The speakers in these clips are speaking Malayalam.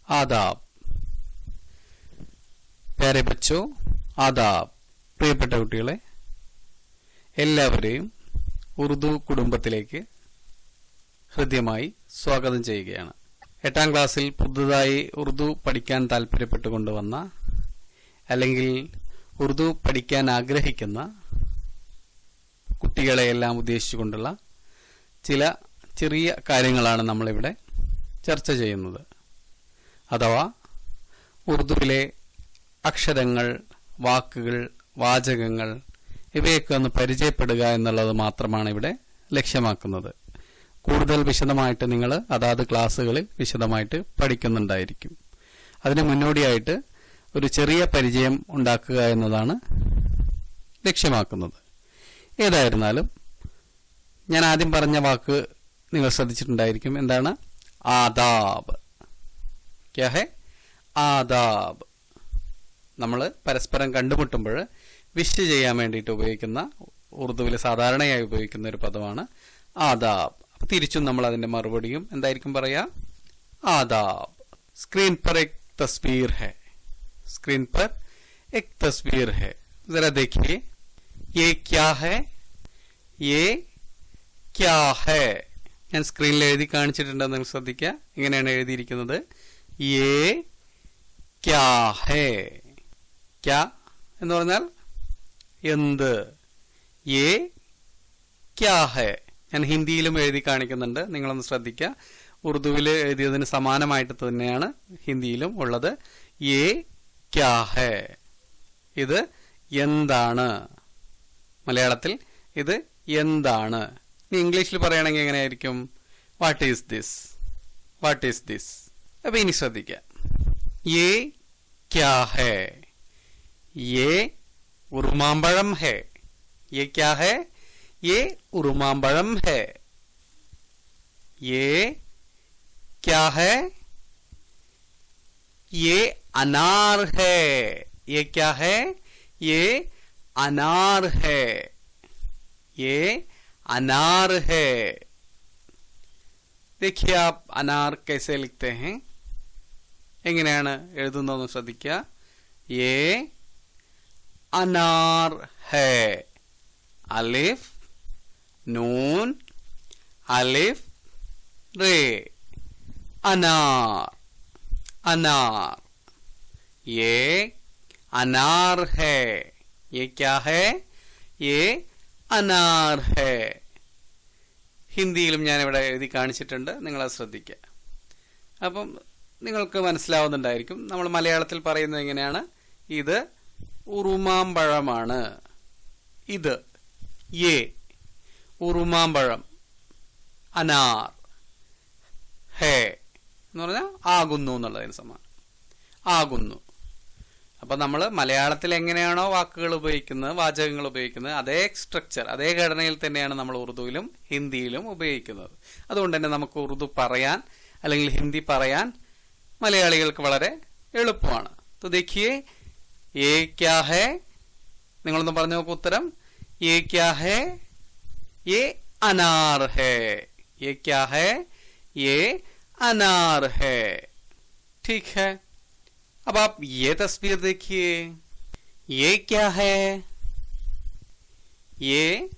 आदाब। प्यारे बच्चों, आदाब. പ്രിയപ്പെട്ട കുട്ടികളെ, എല്ലാവരെയും ഉറുദു കുടുംബത്തിലേക്ക് ഹൃദ്യമായി സ്വാഗതം ചെയ്യുകയാണ്. 8ാം ക്ലാസ്സിൽ പുതുതായി ഉറുദു പഠിക്കാൻ താല്പര്യപ്പെട്ടുകൊണ്ടുവന്ന അല്ലെങ്കിൽ ഉറുദു പഠിക്കാൻ ആഗ്രഹിക്കുന്ന കുട്ടികളെയെല്ലാം ഉദ്ദേശിച്ചുകൊണ്ടുള്ള ചില ചെറിയ കാര്യങ്ങളാണ് നമ്മളിവിടെ ചർച്ച ചെയ്യുന്നത്. അഥവാ ഉറുദുവിലെ അക്ഷരങ്ങൾ, വാക്കുകൾ, വാചകങ്ങൾ ഇവയൊക്കെ ഒന്ന് പരിചയപ്പെടുക എന്നുള്ളത് മാത്രമാണ് ഇവിടെ ലക്ഷ്യമാക്കുന്നത്. കൂടുതൽ വിശദമായിട്ട് നിങ്ങൾ അതാത് ക്ലാസ്സുകളിൽ വിശദമായിട്ട് പഠിക്കുന്നുണ്ടായിരിക്കും. അതിന് മുന്നോടിയായിട്ട് ഒരു ചെറിയ പരിചയം ഉണ്ടാക്കുക എന്നതാണ് ലക്ഷ്യമാക്കുന്നത്. ഏതായിരുന്നാലും ഞാൻ ആദ്യം പറഞ്ഞ വാക്ക് നിങ്ങൾ ശ്രദ്ധിച്ചിട്ടുണ്ടായിരിക്കും. എന്താണ്? ആദാബ്. ക്യാ ഹെ? ആദാബ്. നമ്മൾ പരസ്പരം കണ്ടുമുട്ടുമ്പോൾ വിഷ് ചെയ്യാൻ വേണ്ടിയിട്ട് ഉപയോഗിക്കുന്ന, ഉറുദുവിൽ സാധാരണയായി ഉപയോഗിക്കുന്ന ഒരു പദമാണ് ആദാബ്. തിരിച്ചും നമ്മൾ അതിന്റെ മറുപടിയും എന്തായിരിക്കും പറയാ? ആദാബ്. സ്ക്രീൻ पर एक तस्वीर है. स्क्रीन पर एक तस्वीर है. जरा देखिए, ये क्या है? ये क्या है? ഞാൻ സ്ക്രീനിൽ എഴുതി കാണിച്ചിട്ടുണ്ടെന്ന് നിങ്ങൾ ശ്രദ്ധിക്കുക. ഇങ്ങനെയാണ് എഴുതിയിരിക്കുന്നത്. യേ ക്യാ ഹേ. ക്യാ എന്ന് പറഞ്ഞാൽ എന്ത്. യേ ക്യാ ഹേ. ഞാൻ ഹിന്ദിയിലും എഴുതി കാണിക്കുന്നുണ്ട്, നിങ്ങളൊന്ന് ശ്രദ്ധിക്കുക. ഉറുദുവിൽ എഴുതിയതിന് സമാനമായിട്ട് തന്നെയാണ് ഹിന്ദിയിലും ഉള്ളത്. യേ ക്യാ ഹേ. ഇത് എന്താണ്. മലയാളത്തിൽ ഇത് എന്താണ്. ഇനി ഇംഗ്ലീഷിൽ പറയുകയാണെങ്കിൽ എങ്ങനെയായിരിക്കും? What is this. What is this. അപ്പൊ ഇനി ശ്രദ്ധിക്കുക. യേ ക്യാ ഹേ. യേ ഉറുമാമ്പഴം ഹേ. യേ ക്യാ ഹേ? യേ ഉറുമാമ്പഴം ഹേ. യേ ക്യാ ഹേ? യേ അനാർ ഹേ. യേ ക്യാ ഹേ? യേ അനാർ ഹേ. യേ अनार है. देखिए आप अनार कैसे लिखते हैं. എങ്ങനെയാണ് എഴുതുന്നതെന്ന് ശ്രദ്ധിക്കുക. യേ അനാർ ഹേ. അലിഫ് നൂൻ അലിഫ് റേ. അനാർ. അനാർ. യേ അനാർ ഹേ. യേ ക്യാ ഹേ? യേ അനാർ ഹേ. ഹിന്ദിയിലും ഞാനിവിടെ എഴുതി കാണിച്ചിട്ടുണ്ട്, നിങ്ങളത് ശ്രദ്ധിക്കുക. അപ്പം നിങ്ങൾക്ക് മനസ്സിലാവുന്നുണ്ടായിരിക്കും. നമ്മൾ മലയാളത്തിൽ പറയുന്നത് എങ്ങനെയാണ്? ഇത് ഉറുമാമ്പഴമാണ്. ഇത് യേ ഉറുമാമ്പഴം. അനാർ ഹേ എന്ന് പറഞ്ഞാൽ ആകുന്നു എന്നുള്ളതിന് സമാനം. ആകുന്നു. അപ്പൊ നമ്മൾ മലയാളത്തിൽ എങ്ങനെയാണോ വാക്കുകൾ ഉപയോഗിക്കുന്നത്, വാചകങ്ങൾ ഉപയോഗിക്കുന്നത്, അതേ സ്ട്രക്ചർ, അതേ ഘടനയിൽ തന്നെയാണ് നമ്മൾ ഉറുദുവിലും ഹിന്ദിയിലും ഉപയോഗിക്കുന്നത്. അതുകൊണ്ട് തന്നെ നമുക്ക് ഉറുദു പറയാൻ അല്ലെങ്കിൽ ഹിന്ദി പറയാൻ മലയാളികൾക്ക് വളരെ എളുപ്പമാണ്. तो देखिए, ये क्या है? നിങ്ങളൊന്ന് പറഞ്ഞു നോക്കൂ ഉത്തരം. ये क्या है? ये अनार है. ये क्या है? ये अनार है. ठीक है. अब आप ये तस्वीर देखिए. ये क्या है? ये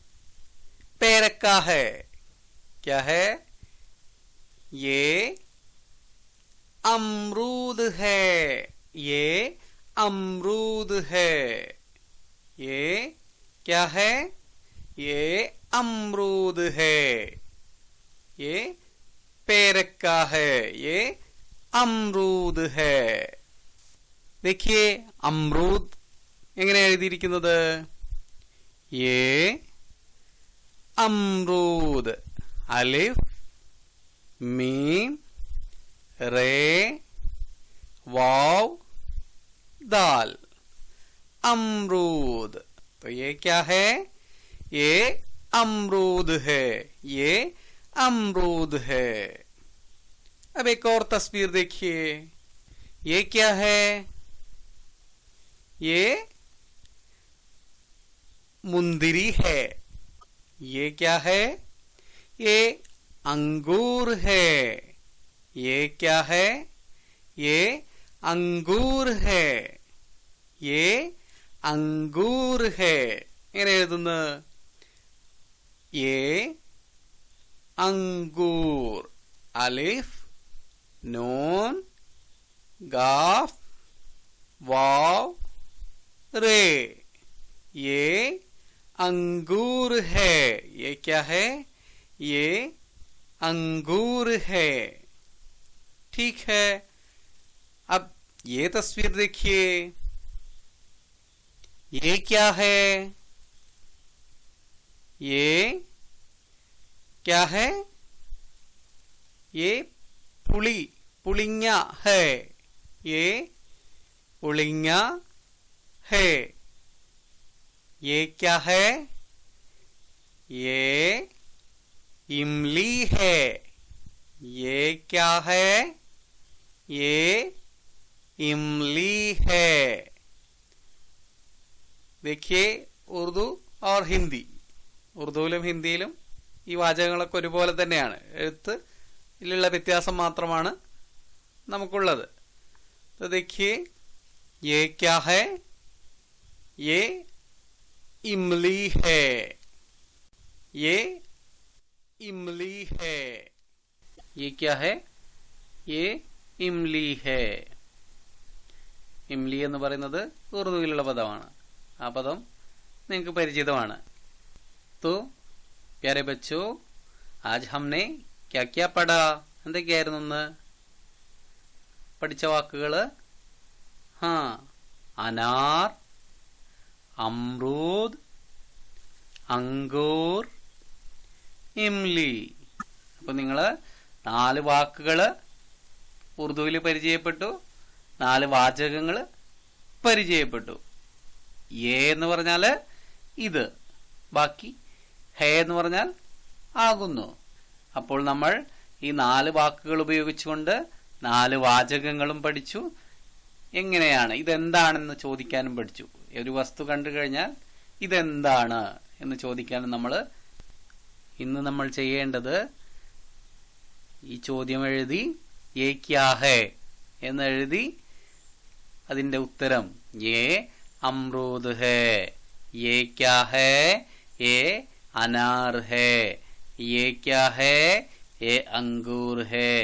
पेड़ का है. क्या है? ये अमरूद है. ये अमरूद है. ये क्या है? ये अमरूद है. ये पेड़ का है. ये अमरूद है. देखिए, अमरूद എങ്ങനെ എഴുതിയിരിക്കുന്നത്? യേ അമ്രൂദ്. അലിഫ് മീം റേ वाव दाल. अमरूद. तो ये क्या है? ये अमरूद है. ये अमरूद है. अब एक और तस्वीर देखिए. ये क्या है? ये मुंदरी है. ये क्या है? ये अंगूर है. ये क्या है? ये अंगूर है. ये अंगूर है. എങ്ങനെ എഴുതുന്നു? ये अंगूर. अलिफ नून गाफ वाव रे. ये अंगूर है. ये क्या है? ये अंगूर है. ठीक है. अब ये तस्वीर देखिए. ये क्या है? ये क्या है? ये पुलिंगा है. ये पुलिंगा है. ये क्या है? ये इमली है. ये क्या है? ये इमली है. देखिए उर्दू और हिंदी. ഉറുദുവിലും ഹിന്ദിയിലും ഈ വാചകങ്ങളൊക്കെ ഒരുപോലെ തന്നെയാണ്. എഴുത്തിലുള്ള വ്യത്യാസം മാത്രമാണ് നമുക്കുള്ളത്. तो देखिए ये क्या है? ये इमली है. ये इमली है. ये क्या है? ये इमली है. ഇംലി എന്ന് പറയുന്നത് ഉറുദുവിലുള്ള പദമാണ്. ആ പദം നിങ്ങൾക്ക് പരിചിതമാണ്. तो प्यारे बच्चों, आज हमने क्या क्या पढ़ा? എന്തൊക്കെയായിരുന്നു ഇന്ന് പഠിച്ച വാക്കുകൾ? അനാർ, അമ്രൂദ്, അങ്കൂർ, ഇംലി. അപ്പൊ നിങ്ങള് 4 വാക്കുകള് ഉറുദുവിൽ പരിചയപ്പെട്ടു, 4 വാചകങ്ങള് പരിചയപ്പെട്ടു. ഏ എന്ന് പറഞ്ഞാല് ഇത്, ബാക്കി ഹേ എന്ന് പറഞ്ഞാൽ ആകുന്നു. അപ്പോൾ നമ്മൾ ഈ 4 വാക്കുകൾ ഉപയോഗിച്ചുകൊണ്ട് 4 വാചകങ്ങളും പഠിച്ചു. എങ്ങനെയാണ് ഇതെന്താണെന്ന് ചോദിക്കാനും പഠിച്ചു. ഒരു വസ്തു കണ്ടു കഴിഞ്ഞാൽ ഇതെന്താണ് എന്ന് ചോദിക്കാനും ഇന്ന് നമ്മൾ ചെയ്യേണ്ടത് ഈ ചോദ്യം എഴുതി യേ ക്യാ ഹേ എന്ന് എഴുതി അതിന്റെ ഉത്തരം യേ അമ്രൂദ് ഹേ, യേ ക്യാ ഹേ, യേ अनार है, ये क्या है? ये अंगूर है,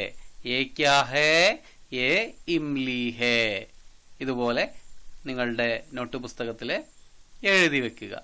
ये क्या है? ये इमली है. ഇതുപോലെ നിങ്ങളുടെ നോട്ട് പുസ്തകത്തിൽ എഴുതി വെക്കുക.